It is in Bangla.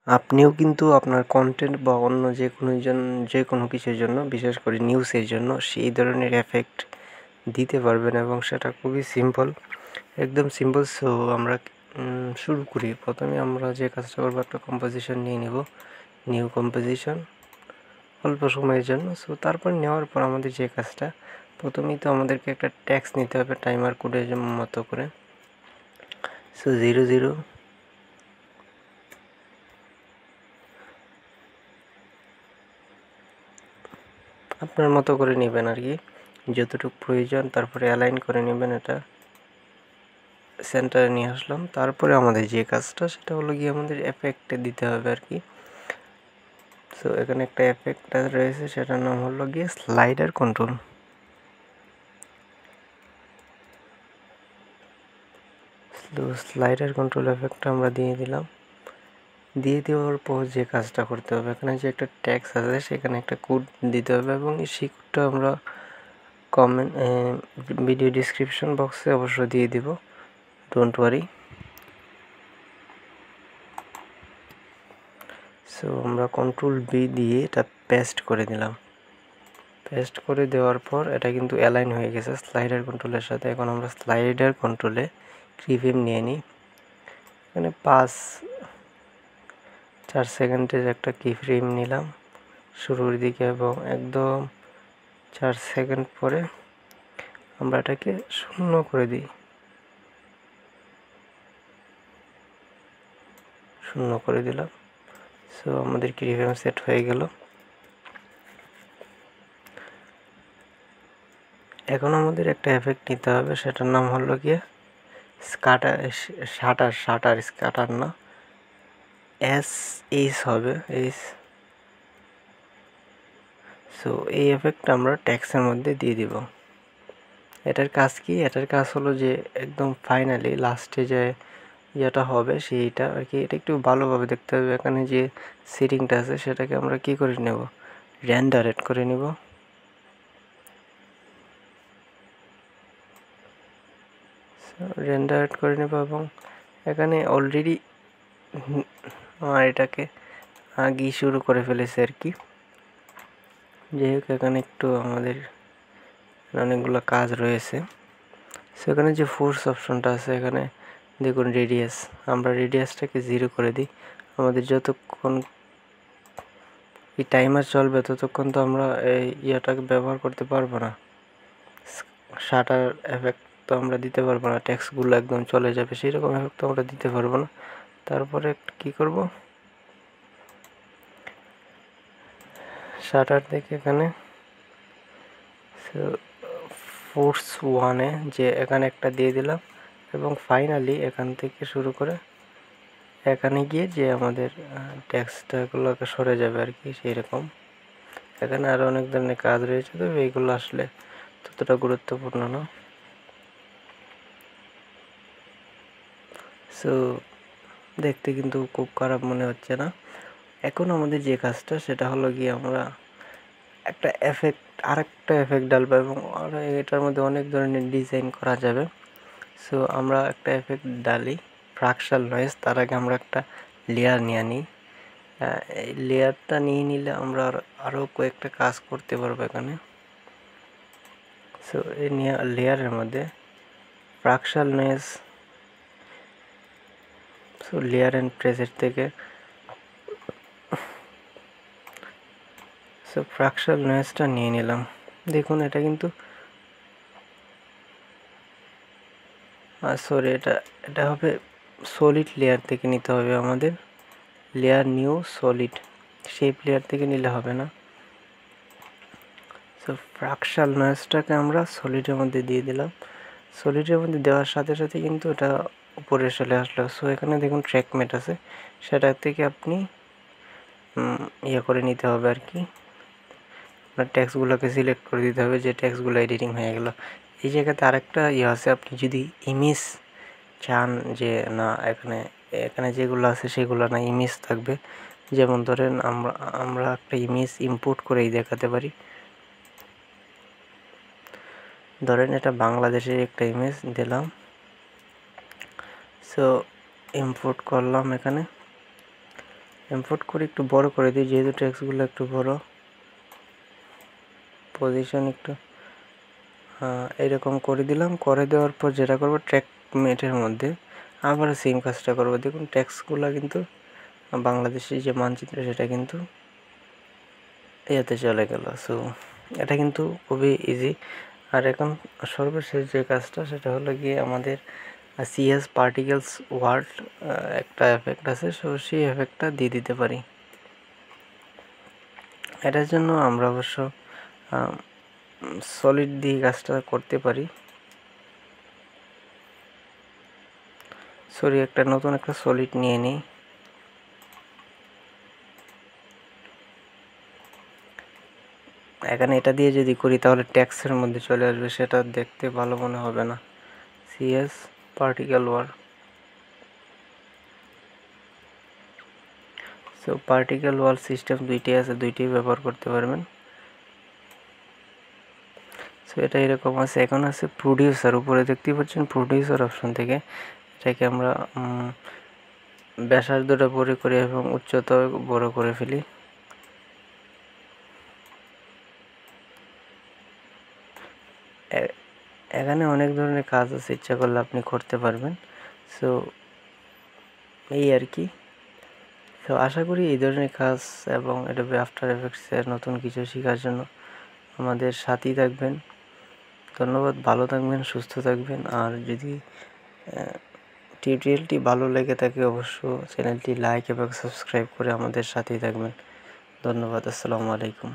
আপনিও কিন্তু আপনার কন্টেন্ট বা অন্য যে কোনো কিছুর জন্য, বিশেষ করে নিউজের জন্য সেই ধরনের এফেক্ট দিতে পারবেন এবং সেটা খুবই সিম্পল, একদম সিম্পল। সো আমরা শুরু করি। প্রথমে আমরা যে কাজটা করবো, একটা কম্পোজিশন নিয়ে নেব, নিউ কম্পোজিশন অল্প সময়ের জন্য। সো তারপর নেওয়ার পর আমাদের যে কাজটা, প্রথমেই তো আমাদেরকে একটা ট্যাক্স নিতে হবে টাইমার কোডের মতো করে। সো 00 আপনার মতো করে নেবেন আর কি, যতটুকু প্রয়োজন। তারপরে অ্যালাইন করে নেবেন, এটা সেন্টারে নিয়ে আসলাম। তারপরে আমাদের যে কাজটা, সেটা হলো গিয়ে আমাদের এফেক্টে দিতে হবে আর কি। সো এখানে একটা এফেক্ট রয়েছে, সেটার নাম হলো গিয়ে স্লাইডার কন্ট্রোল। স্লাইডার কন্ট্রোল এফেক্টটা আমরা দিয়ে দিলাম। দিয়ে দেওয়ার পর যে কাজটা করতে হবে, এখানে যে একটা ট্যাক্স আছে, সেখানে একটা কোড দিতে হবে এবং সেই কোডটা আমরা কমেন্ট ভিডিও ডিসক্রিপশন বক্সে অবশ্য দিয়ে দিব, ডোন্ট ওয়ারি। সো আমরা কন্ট্রোল বি দিয়ে এটা পেস্ট করে দিলাম। পেস্ট করে দেওয়ার পর এটা কিন্তু অ্যালাইন হয়ে গেছে স্লাইডার কন্ট্রোলের সাথে। এখন আমরা স্লাইডার কন্ট্রোলে কিফ্রেম নিয়ে নিই। এখানে 4 সেকেন্ডের একটা কিফ্রেম নিলাম শুরুর দিকে, এবং একদম 4 সেকেন্ড পরে আমরা এটাকে 0 করে দিই, 0 করে দিলাম। সো আমাদের কিফ্রেম সেট হয়ে গেল। এখন আমাদের একটা এফেক্ট নিতে হবে, সেটার নাম হলো গিয়ে শাটার স্ক্যাটার না, এইচ হবে, এইচ। সো এই এফেক্টটা আমরা ট্যাক্সের মধ্যে দিয়ে দিব। এটার কাজ কি? এটার কাজ হলো যে একদম ফাইনালি লাস্টে যে ইয়েটা হবে সেইটা আর কি। এটা একটু ভালোভাবে দেখতে হবে। এখানে যে সেটিংটা আছে, সেটাকে আমরা কি করে নেব, রেন্ডারেট করে নেব। রেন্ডারেট করে নেব এবং এখানে অলরেডি আমার এটাকে আগেই শুরু করে ফেলেছে আর কি। যাই হোক, এখানে একটু আমাদের অনেকগুলো কাজ রয়েছে। সেখানে যে ফোর্স অপশনটা আছে, এখানে দেখুন রেডিয়াস, আমরা রেডিয়াসটাকে 0 করে দিই। আমাদের যতক্ষণ এই টাইমার চলবে ততক্ষণ তো আমরা এই ইয়েটাকে ব্যবহার করতে পারবো না, শাটার এফেক্ট তো আমরা দিতে পারবো না, ট্যাক্সগুলো একদম চলে যাবে, সেই রকম এফেক্ট তো আমরা দিতে পারবো না। তারপরে কি করব, শাটার থেকে এখানে ফোর্স 1-এ যে এখানে একটা দিয়ে দিলাম, এবং ফাইনালি এখান থেকে শুরু করে এখানে গিয়ে যে আমাদের টেক্সটগুলোকে সরে যাবে আর কি, সেই রকম। এখানে আরও অনেক ধরনের কাজ রয়েছে, তবে এইগুলো আসলে ততটা গুরুত্বপূর্ণ না। সো দেখতে কিন্তু খুব খারাপ মনে হচ্ছে না। এখন আমাদের যে কাজটা, সেটা হলো গিয়ে আমরা একটা আরেকটা এফেক্ট ডালবো, এবং এটার মধ্যে অনেক ধরনের ডিজাইন করা যাবে। সো আমরা একটা এফেক্ট ডালি, ফ্র্যাকশাল নয়েজ। তার আগে আমরা একটা লেয়ার নিয়ে নিই। এই লেয়ারটা নিয়ে নিলে আমরা আরও কয়েকটা কাজ করতে পারবো এখানে। সো এই লেয়ারের মধ্যে ফ্র্যাকশাল নয়েজ, সো লেয়ার অ্যান্ড প্রেসের থেকে সো ফ্র্যাকশাল নয়েজটা নিয়ে নিলাম। দেখুন এটা কিন্তু সরি, এটা হবে সলিড লেয়ার থেকে নিতে হবে আমাদের, layer new solid, shape layer থেকে নিলে হবে না। সো ফ্র্যাকশাল নয়েজটাকে আমরা সলিডের মধ্যে দিয়ে দিলাম। সলিডের মধ্যে দেওয়ার সাথে সাথে কিন্তু এটা উপরে চলে আসলো। সো এখানে দেখুন ট্র্যাকমেট আছে, সেটা থেকে আপনি ইয়ে করে নিতে হবে আর কি, আপনার ট্যাক্সগুলোকে সিলেক্ট করে দিতে হবে, যে ট্যাক্সগুলো এডিটিং হয়ে গেল। এই জায়গাতে আরেকটা ইয়ে আছে, আপনি যদি ইমেজ চান যে না, এখানে যেগুলো আছে সেগুলো না, ইমেজ থাকবে। যেমন ধরেন আমরা একটা ইমেজ ইম্পোর্ট করেই দেখাতে পারি। ধরেন এটা বাংলাদেশের একটা ইমেজ দিলাম, সো ইম্পোর্ট করলাম এখানে, ইম্পোর্ট করে একটু বড় করে দিই, যেহেতু টেক্সটগুলো একটু বড়। পজিশন একটু এরকম করে দিলাম। করে দেওয়ার পর যেটা করবো, ট্র্যাক মেটের মধ্যে আবার সেম কাজটা করবো। দেখুন টেক্সটগুলো কিন্তু বাংলাদেশের যে মানচিত্র সেটা কিন্তু এতে চলে গেল। সো এটা কিন্তু খুবই ইজি। আর এখন সর্বশেষ যে কাজটা সেটা হলো গিয়ে আমাদের সিএস পার্টিকেলস ওয়ার্ড একটা এফেক্ট আছে, সো সেই এফেক্টটা দিয়ে দিতে পারি। এটার জন্য আমরা অবশ্য সলিড দিয়ে কাজটা করতে পারি। সরি, নতুন একটা সলিড নিয়ে নিই। এখানে এটা দিয়ে যদি করি তাহলে ট্যাক্সের মধ্যে চলে আসবে, সেটা দেখতে ভালো মনে হবে না। CS particle word, so particle wall system দুইটাই আছে, দুইটাই ব্যবহার করতে পারবেন। সো এটা এরকম আছে। এখন আছে প্রডিউসার, উপরে দেখতে পাচ্ছেন প্রডিউসার অপশন থেকে এটাকে আমরা ব্যাসার্ধটা বড় করে এবং উচ্চতা বড় করে ফেলি। এখানে অনেক ধরনের কাজ আছে, ইচ্ছা করলে আপনি করতে পারবেন। সো এই আর কি। তো আশা করি এই ধরনের কাজ এবং অ্যাডোবি আফটার এফেক্টসের নতুন কিছু শেখার জন্য আমাদের সাথেই থাকবেন। ধন্যবাদ, ভালো থাকবেন, সুস্থ থাকবেন। আর যদি টিউটোরিয়ালটি ভালো লেগে থাকে অবশ্য চ্যানেলটি লাইক এবং সাবস্ক্রাইব করে আমাদের সাথেই থাকবেন। ধন্যবাদ, আসসালামু আলাইকুম।